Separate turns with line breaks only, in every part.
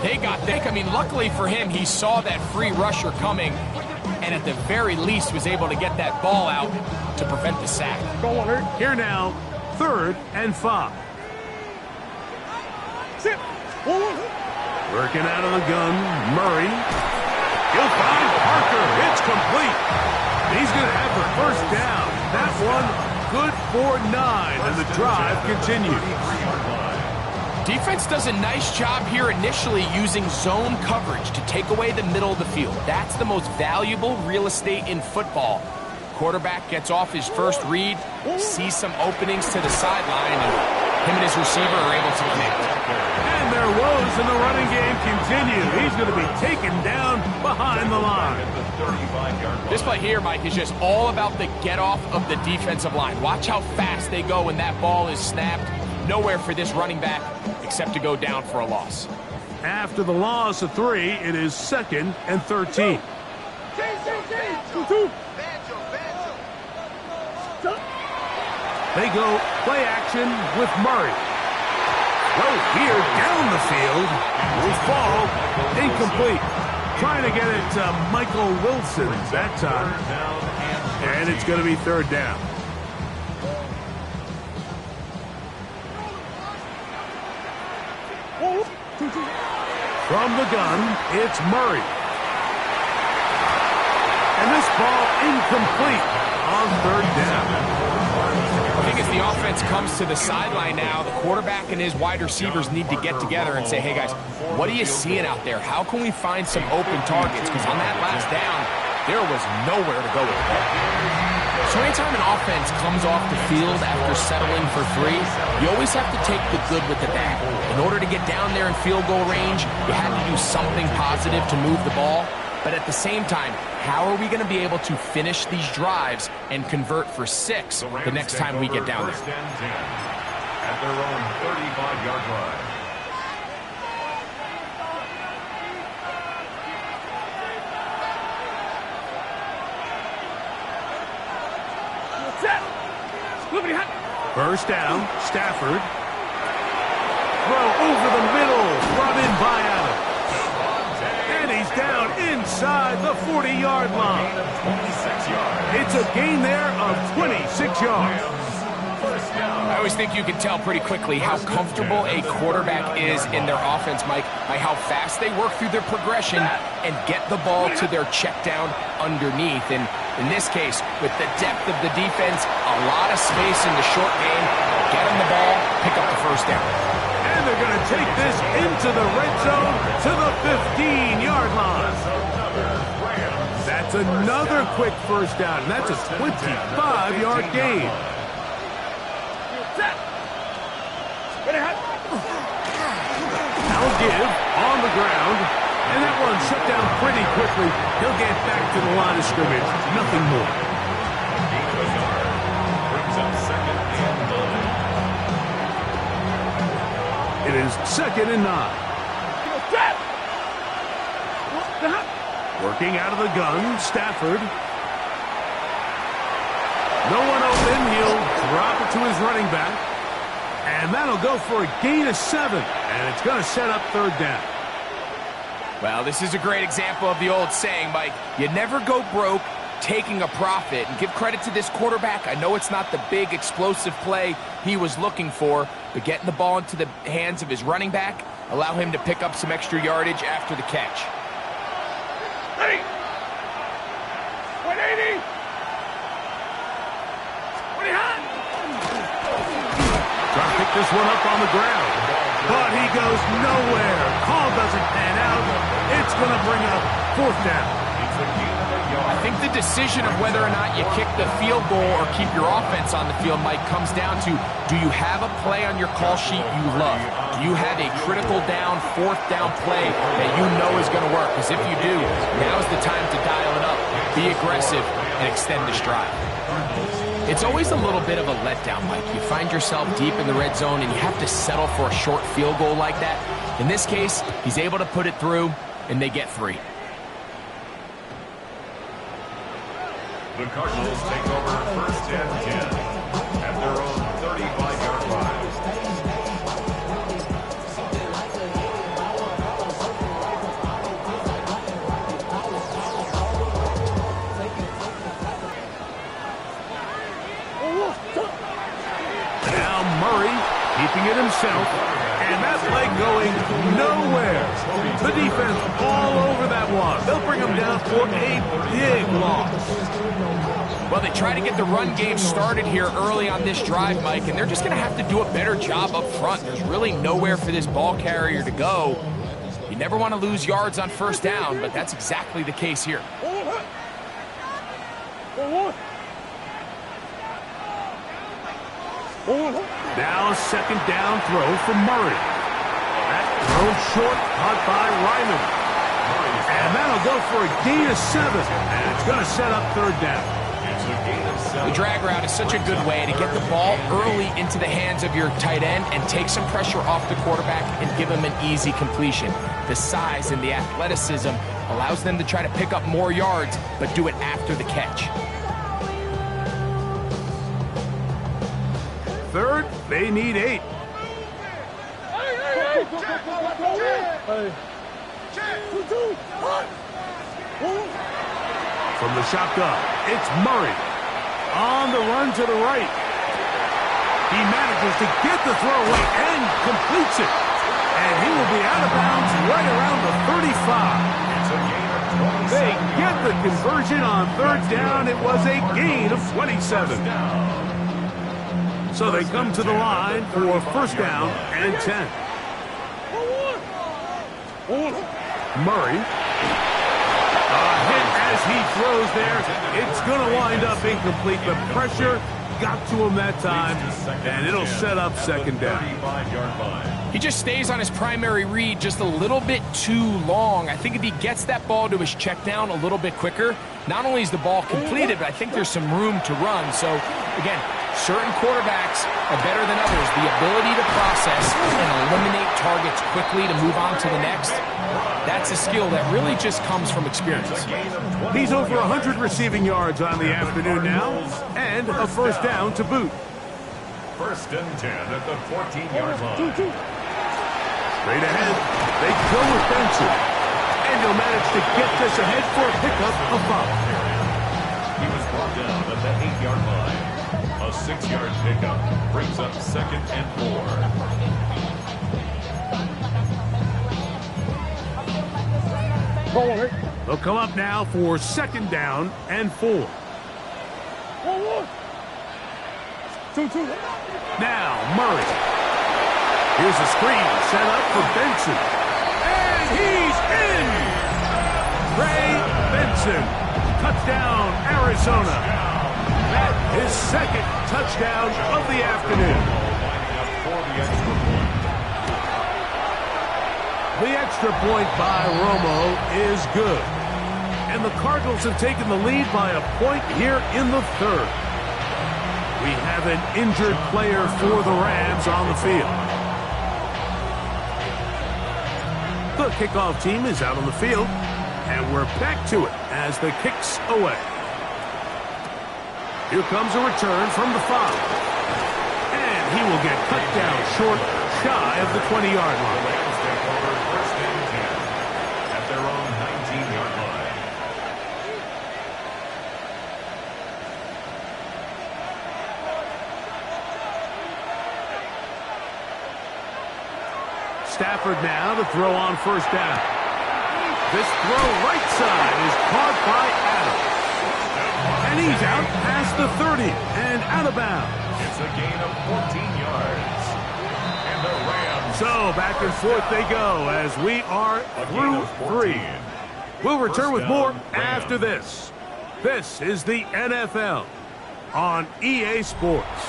They got thick. I mean, luckily for him, he saw that free rusher coming, and at the very least was able to get that ball out to prevent the sack.
Here now, 3rd and 5. Working out of the gun, Murray. He'll find Parker. It's complete. He's going to have the first down. That one good for 9, and the drive continues.
Defense does a nice job here initially using zone coverage to take away the middle of the field. That's the most valuable real estate in football. Quarterback gets off his first read, sees some openings to the sideline, and him and his receiver are able to connect.
And their woes in the running game continue. He's going to be taken down behind the line.
This play here, Mike, is just all about the get-off of the defensive line. Watch how fast they go when that ball is snapped. Nowhere for this running back except to go down for a loss.
After the loss of 3, it is 2nd and 13. They go play action with Murray. Throw here down the field. Will fall. Incomplete. Trying to get it to Michael Wilson that time. And it's going to be 3rd down. From the gun, it's Murray. And this ball incomplete on 3rd down.
I think as the offense comes to the sideline now, the quarterback and his wide receivers need to get together and say, hey guys, what are you seeing out there? How can we find some open targets? Because on that last down, there was nowhere to go with it. So anytime an offense comes off the field after settling for 3, you always have to take the good with the bad. In order to get down there in field goal range, you have to do something positive to move the ball. But at the same time, how are we going to be able to finish these drives and convert for 6 the next time we get down there?
At their own 35-yard line.
First down, Stafford. Throw over the middle, brought in by Adams. And he's down inside the 40-yard line. It's a gain there of 26 yards.
I always think you can tell pretty quickly how comfortable a quarterback is in their offense, Mike, by how fast they work through their progression and get the ball to their check down underneath. And in this case, with the depth of the defense, a lot of space in the short game, get them the ball, pick up the first down.
And they're going to take this into the red zone to the 15-yard line. That's another quick first down, and that's a 25-yard gain. Now give on the ground, and that one shut down pretty quickly. He'll get back to the line of scrimmage, nothing more.
Brings up 2nd and 9.
It is 2nd and 9. Working out of the gun, Stafford. No one open. He'll drop it to his running back. And that'll go for a gain of 7. And it's going to set up 3rd down.
Well, this is a great example of the old saying, Mike. You never go broke taking a profit. And give credit to this quarterback. I know it's not the big explosive play he was looking for, but getting the ball into the hands of his running back, allow him to pick up some extra yardage after the catch.
180. 180. Trying to pick this one up on the ground, but he goes nowhere. Call doesn't pan out. It's going to bring up 4th down.
I think the decision of whether or not you kick the field goal or keep your offense on the field, Mike, comes down to, do you have a play on your call sheet you love? Do you have a critical down, 4th down play that you know is going to work? Because if you do, now's the time to dial it up, be aggressive, and extend this drive. It's always a little bit of a letdown, Mike. You find yourself deep in the red zone and you have to settle for a short field goal like that. In this case, he's able to put it through, and they get 3.
The Cardinals take over 1st and 10 at their own 35-yard line.
himself, and that play going nowhere. The defense all over that one. They'll bring him down for a big loss.
Well, they try to get the run game started here early on this drive, Mike, and they're just going to have to do a better job up front. There's really nowhere for this ball carrier to go. You never want to lose yards on first down, but that's exactly the case here.
Now a second down throw for Murray. That throw short, caught by Ryman. And that'll go for a gain of 7, and it's going to set up third down.
The drag route is such a good way to get the ball early into the hands of your tight end and take some pressure off the quarterback and give him an easy completion. The size and the athleticism allows them to try to pick up more yards, but do it after the catch.
Third, they need 8. From the shotgun, it's Murray. On the run to the right. He manages to get the throw away and completes it. And he will be out of bounds right around the 35. They get the conversion on third down. It was a gain of 27. So they come to the line for first down and 10. Murray. A hit as he throws there. It's going to wind up incomplete. The pressure got to him that time, and it'll set up second down.
He just stays on his primary read just a little bit too long. I think if he gets that ball to his check down a little bit quicker, not only is the ball completed, but I think there's some room to run. So, again, certain quarterbacks are better than others. The ability to process and eliminate targets quickly to move on to the next, that's a skill that really just comes from experience.
He's over 100 receiving yards on the afternoon now, and a first down to boot.
First and 10 at the 14-yard line.
Straight ahead, they go with Benson. And he'll manage to get this ahead for a pickup of 5.
He was brought down at the 8-yard line. A 6-yard pickup brings up second and 4.
They'll come up now for second down and 4. Now Murray. Here's a screen set up for Benson. And he's in! Ray Benson. Touchdown, Arizona. That is second touchdown of the afternoon. The extra point by Romo is good. And the Cardinals have taken the lead by a point here in the third. We have an injured player for the Rams on the field. The kickoff team is out on the field, and we're back to it as the kick's away. Here comes a return from the 5. And he will get cut down short, shy of the 20-yard line.
First and 10 at their own 19-yard line.
Stafford now to throw on first down. This throw right side is caught by Adams. And he's out past the 30 and out of bounds.
It's a gain of 14 yards. And the Rams.
So back and forth they go as we are through 3. We'll return with more after this. This is the NFL on EA Sports.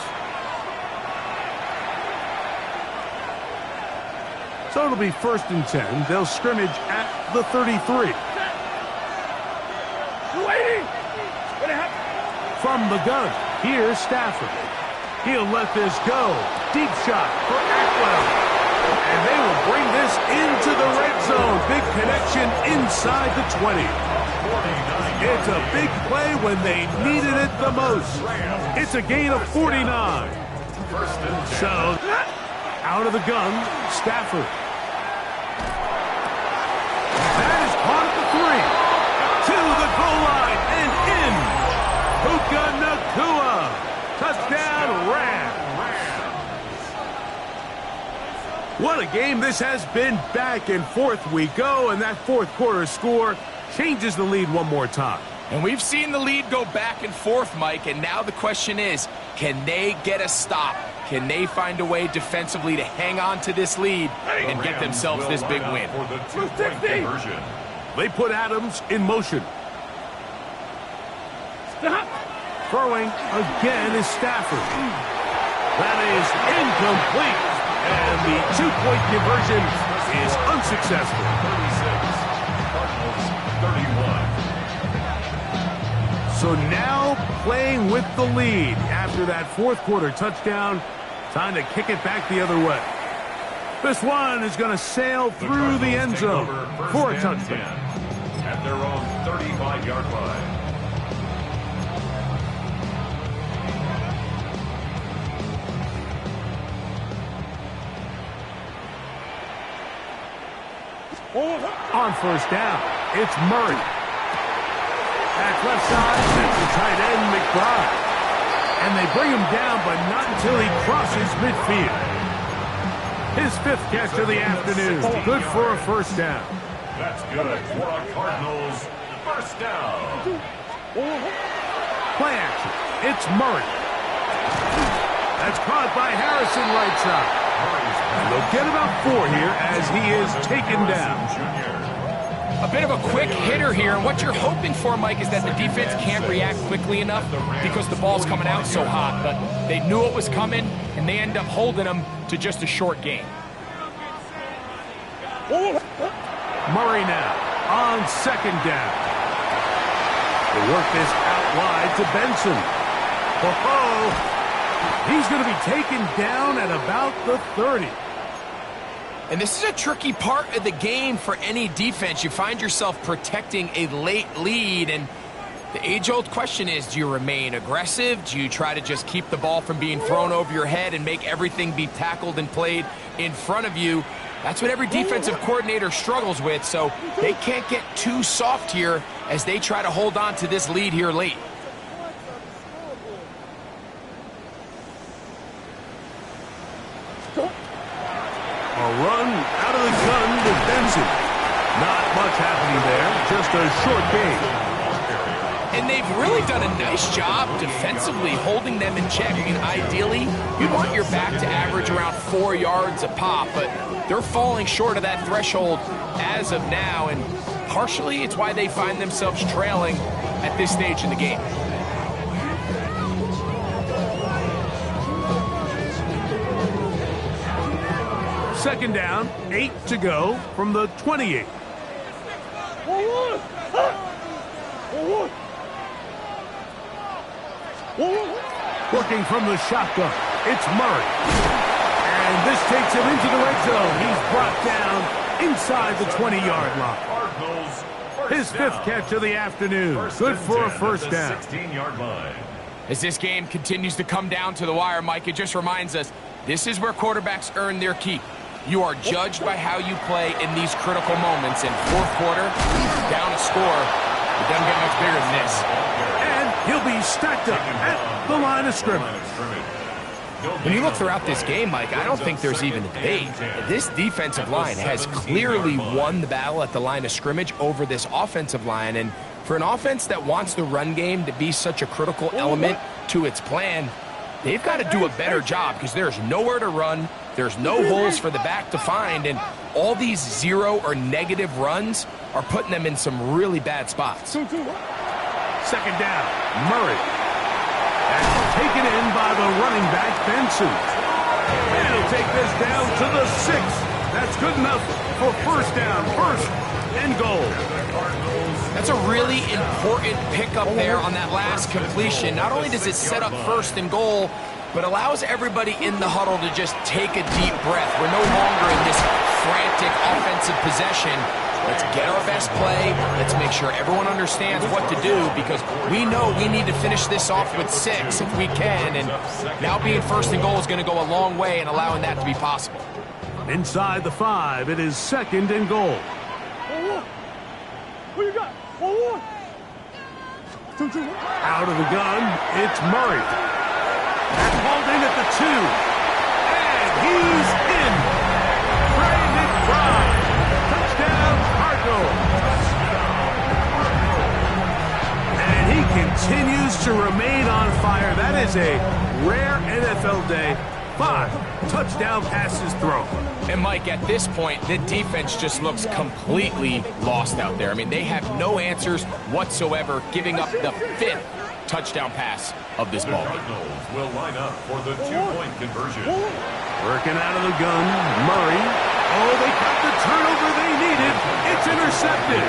So it'll be first and 10. They'll scrimmage at the 33. From the gun, here's Stafford. He'll let this go. Deep shot for Atwell. And they will bring this into the red zone. Big connection inside the 20. It's a big play when they needed it the most. It's a gain of 49. So, out of the gun, Stafford. That is caught at the 3. To the goal line and in. Puka Nacua. Touchdown, Rams. What a game this has been. Back and forth we go, and that fourth quarter score changes the lead one more time.
And we've seen the lead go back and forth, Mike, and now the question is, can they get a stop? Can they find a way defensively to hang on to this lead and get themselves this big win?
They put Adams in motion. Stop. Throwing again is Stafford. That is incomplete. And the two-point conversion is unsuccessful.
36, Cardinals 31.
So now playing with the lead after that fourth quarter touchdown. Time to kick it back the other way. This one is going to sail through the end zone for a touchdown.
At their own 35-yard line.
On first down, it's Murray. At left side, that's the tight end, McBride. And they bring him down, but not until he crosses midfield. His fifth catch of the afternoon. Good for a first down.
That's good for a Cardinals first down.
Play action. It's Murray. That's caught by Harrison right side. And they'll get about 4 here as he is taken down.
A bit of a quick hitter here, and what you're hoping for, Mike, is that the defense can't react quickly enough because the ball's coming out so hot. But they knew it was coming, and they end up holding them to just a short gain.
Murray now on second down. They work this out wide to Benson. He's going to be taken down at about the 30.
And this is a tricky part of the game for any defense. You find yourself protecting a late lead, and the age-old question is, do you remain aggressive? Do you try to just keep the ball from being thrown over your head and make everything be tackled and played in front of you? That's what every defensive coordinator struggles with, so they can't get too soft here as they try to hold on to this lead here late.
A run out of the gun to Benson. Not much happening there, just a short gain.
And they've really done a nice job defensively holding them in check. I mean, ideally, you'd want your back to average around 4 yards a pop, but they're falling short of that threshold as of now, and partially it's why they find themselves trailing at this stage in the game.
Second down, 8 to go from the 28. Working from the shotgun, it's Murray. And this takes him into the red zone. He's brought down inside the 20-yard line. His fifth catch of the afternoon. Good for a first down.
16-yard line.
As this game continues to come down to the wire, Mike, it just reminds us, this is where quarterbacks earn their keep. You are judged by how you play in these critical moments. In fourth quarter, down a score, it doesn't get much bigger than this.
And he'll be stacked up at the line of scrimmage.
When you look throughout this game, Mike, I don't think there's even a debate. This defensive line has clearly won the battle at the line of scrimmage over this offensive line. And for an offense that wants the run game to be such a critical element to its plan, they've got to do a better job because there's nowhere to run. There's no holes for the back to find, and all these zero or negative runs are putting them in some really bad spots.
Second down, Murray. That's taken in by the running back, Benson. And he'll take this down to the 6. That's good enough for first down, first and goal.
That's a really important pickup there on that last completion. Not only does it set up first and goal, but allows everybody in the huddle to just take a deep breath. We're no longer in this frantic offensive possession. Let's get our best play. Let's make sure everyone understands what to do because we know we need to finish this off with 6 if we can. And now being first and goal is going to go a long way in allowing that to be possible.
Inside the 5, it is second and goal.
What you got?
Out of the gun, it's Murray. And hauled in at the 2. And he's in. has a rare NFL day. 5 touchdown passes thrown.
And Mike, at this point, the defense just looks completely lost out there. I mean, they have no answers whatsoever, giving up the 5th touchdown pass of this ball.
The Cardinals will line up for the 2-point conversion.
Working out of the gun, Murray. Oh, they got the turnover they needed. It's intercepted.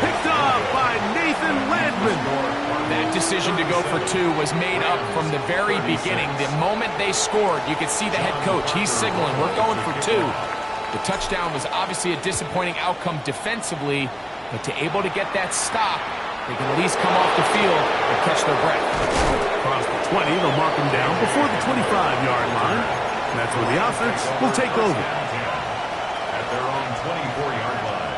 Picked up by Nathan Landman.
That decision to go for 2 was made up from the very beginning. The moment they scored, you could see the head coach. He's signaling, we're going for 2. The touchdown was obviously a disappointing outcome defensively, but to able to get that stop, they can at least come off the field and catch their breath.
Across the 20, they'll mark him down before the 25-yard line. And that's where the offense will take over.
At their own 24-yard line.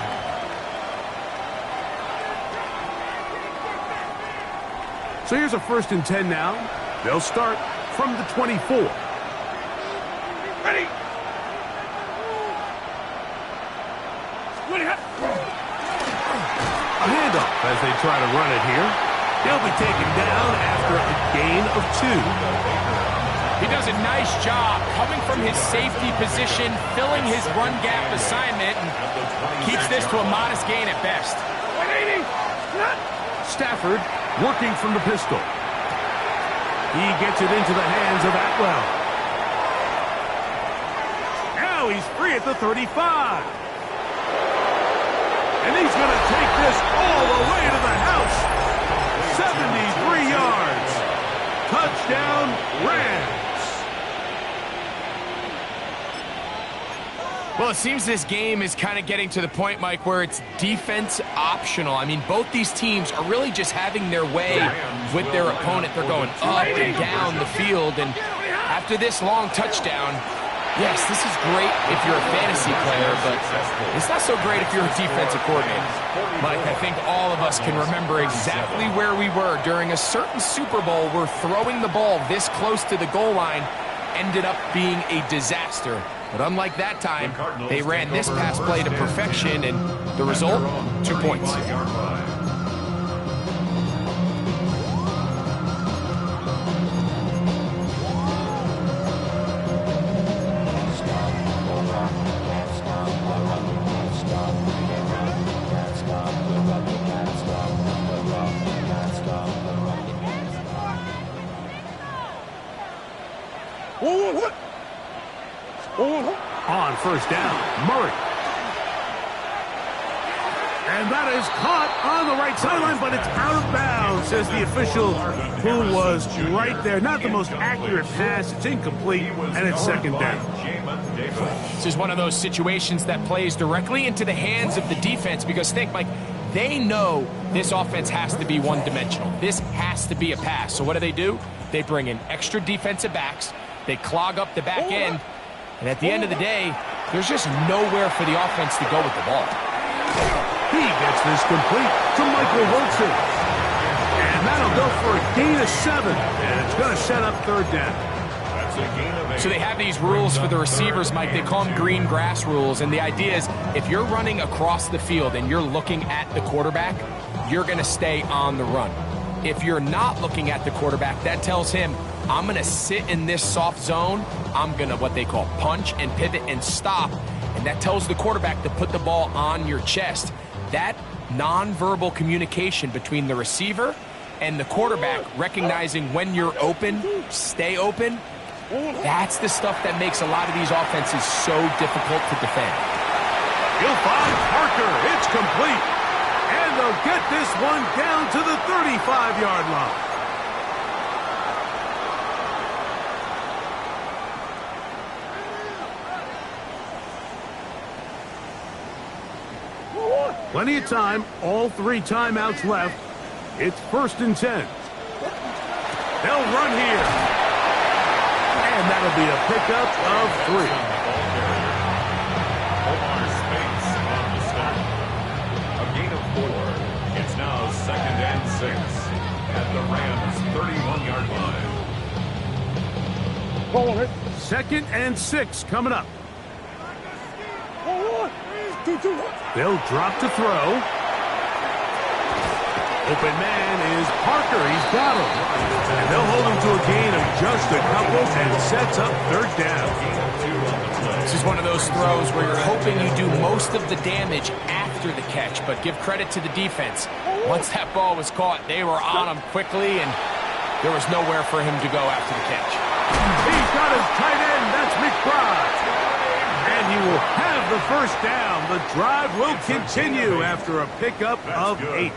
So here's a 1st and 10 now. They'll start from the 24. Ready. A handoff as they try to run it here. They'll be taken down after a gain of 2.
He does a nice job coming from his safety position, filling his run gap assignment, and keeps this to a modest gain at best.
Stafford working from the pistol. He gets it into the hands of Atwell. Now he's free at the 35. And he's going to take this all the way to the house. 73 yards. Touchdown, Rams.
Well, it seems this game is kind of getting to the point, Mike, where it's defense optional. I mean, both these teams are really just having their way with their opponent. They're going up and down the field, and after this long touchdown, yes, this is great if you're a fantasy player, but it's not so great if you're a defensive coordinator. Mike, I think all of us can remember exactly where we were during a certain Super Bowl where throwing the ball this close to the goal line ended up being a disaster. But unlike that time, they ran this pass play to perfection, and the result, 2 points.
On 1st down, Murray. And that is caught on the right sideline, but it's out of bounds, says the official who was right there. Not the most accurate pass. It's incomplete, and it's 2nd down.
This is one of those situations that plays directly into the hands of the defense because, think, Mike, they know this offense has to be one-dimensional. This has to be a pass. So what do? They bring in extra defensive backs. They clog up the back end. And at the end of the day, there's just nowhere for the offense to go with the ball.
He gets this complete to Michael Wilson. And that'll go for a gain of 7. And it's going to set up 3rd down.
So they have these rules for the receivers, Mike. They call them green grass rules. And the idea is if you're running across the field and you're looking at the quarterback, you're going to stay on the run. If you're not looking at the quarterback, that tells him, I'm going to sit in this soft zone. I'm going to what they call punch and pivot and stop. And that tells the quarterback to put the ball on your chest. That nonverbal communication between the receiver and the quarterback, recognizing when you're open, stay open, that's the stuff that makes a lot of these offenses so difficult to defend.
You'll find Parker. It's complete. And they'll get this one down to the 35-yard line. Plenty of time, all 3 timeouts left. It's 1st and 10. They'll run here. And that'll be a pickup of 3.
Space on the stop. A gain of 4. It's now 2nd and 6 at the Rams' 31-yard line.
2nd and 6 coming up. They'll drop to throw. Open man is Parker. He's got him. And they'll hold him to a gain of just a couple and sets up third down.
This is one of those throws where you're hoping you do most of the damage after the catch, but give credit to the defense. Once that ball was caught, they were on him quickly, and there was nowhere for him to go after the catch.
He's got his tight end. That's McBride. And he will have the first down. The drive will continue after a pickup of 8.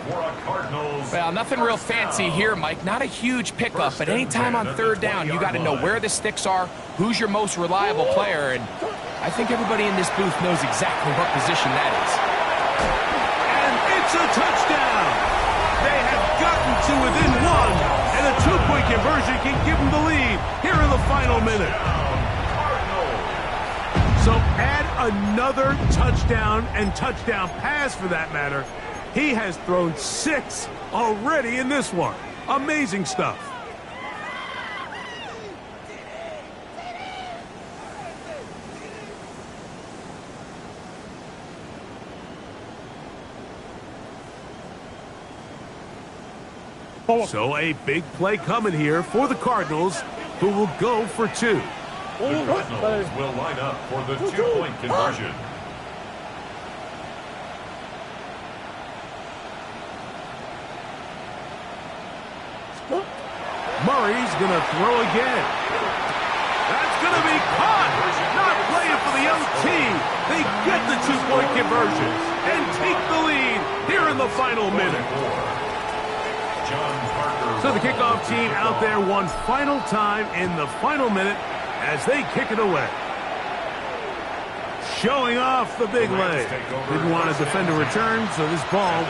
Well, nothing real fancy here, Mike. Not a huge pickup, but anytime on third down, you got to know where the sticks are, who's your most reliable player, and I think everybody in this booth knows exactly what position that is.
And it's a touchdown. They have gotten to within one, and a 2-point conversion can give them the lead here in the final minute. So add another touchdown and touchdown pass for that matter. He has thrown 6 already in this one. Amazing stuff. So a big play coming here for the Cardinals, who will go for 2.
The Cardinals will line up for the 2-point conversion.
Murray's going to throw again. That's going to be caught. Not playing for the young team. They get the 2-point conversion and take the lead here in the final minute. So the kickoff team out there one final time in the final minute as they kick it away. Showing off the big leg. Didn't want to defend a return, so this ball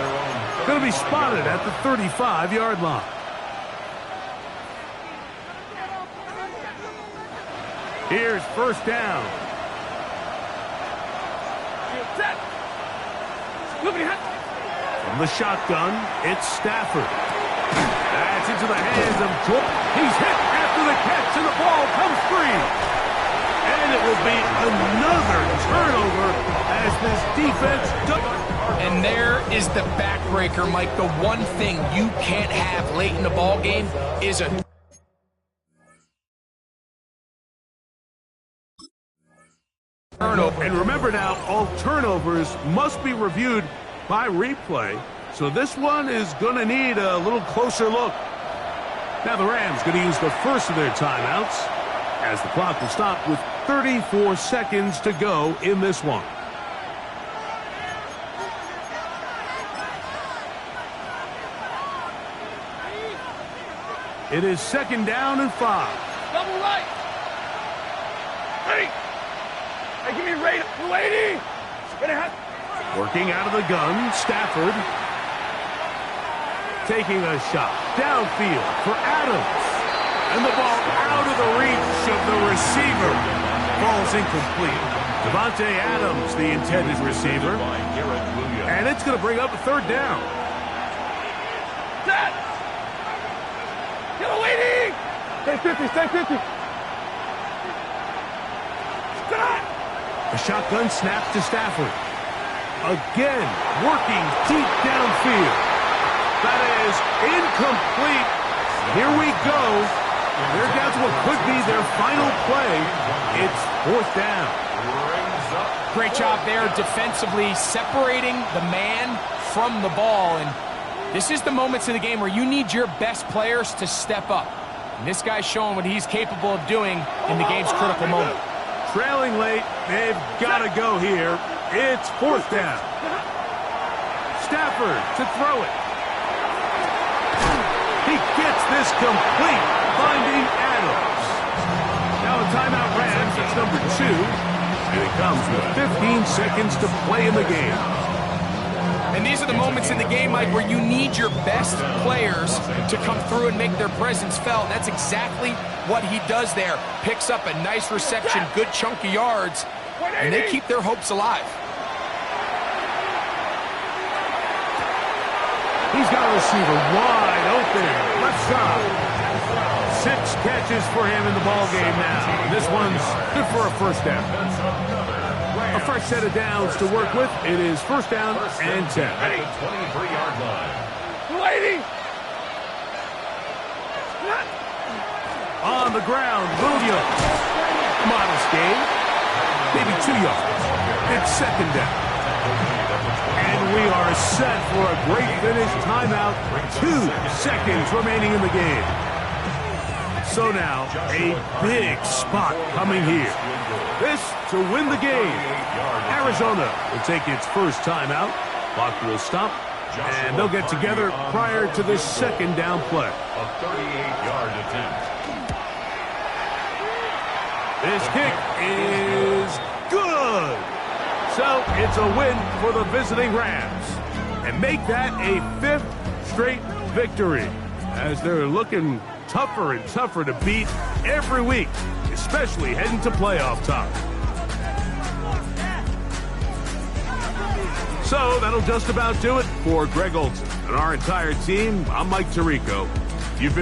going to be spotted at the 35-yard line. Here's first down. From the shotgun, it's Stafford. That's into the hands of Jordan. He's hit after the catch, and the ball comes free. And it will be another turnover as this defense does.
And there is the backbreaker, Mike. The one thing you can't have late in the ball game is a turnover.
And remember now, all turnovers must be reviewed by replay. So this one is going to need a little closer look. Now the Rams going to use the first of their timeouts as the clock will stop with 34 seconds to go in this one. It is second down and 5.
Double right. Ready. Hey, give me a rate. 280.
Working out of the gun, Stafford. Taking a shot downfield for Adams. And the ball out of the reach of the receiver. Ball's incomplete. Devontae Adams, the intended receiver. And it's going to bring up a third down.
Set. Get waiting. Stay 50, stay 50. Stop.
A shotgun snap to Stafford. Again, working deep downfield. That is incomplete. Here we go. They're down to what could be their final play. It's fourth down.
Great job there defensively, separating the man from the ball. And this is the moments in the game where you need your best players to step up. And this guy's showing what he's capable of doing in the game's critical moment.
Trailing late, they've got to go here. It's fourth down. Stafford to throw it. He gets this complete, finding Adams. Now a timeout Rams, it's number 2. And it comes with 15 seconds to play in the game.
And these are the moments in the game, Mike, where you need your best players to come through and make their presence felt. That's exactly what he does there. Picks up a nice reception, good chunk of yards, and they keep their hopes alive.
He's got a receiver wide open, left side. 6 catches for him in the ball game now. This one's good for a first down. A fresh set of downs to work with. It is first down and 10.
At the 23-yard line.
Waiting!
On the ground, Williams. Modest gain. Maybe 2 yards. It's second down. And we are set for a great finish. Timeout. 2 seconds remaining in the game. So now, a big spot coming here. This to win the game. Arizona will take its first timeout. Clock will stop. And they'll get together prior to this second down play.
A 38-yard attempt.
This kick is good. So it's a win for the visiting Rams. And make that a 5th straight victory. As they're looking tougher and tougher to beat every week, especially heading to playoff time. So that'll just about do it for Greg Olson and our entire team. I'm Mike Tirico. You've been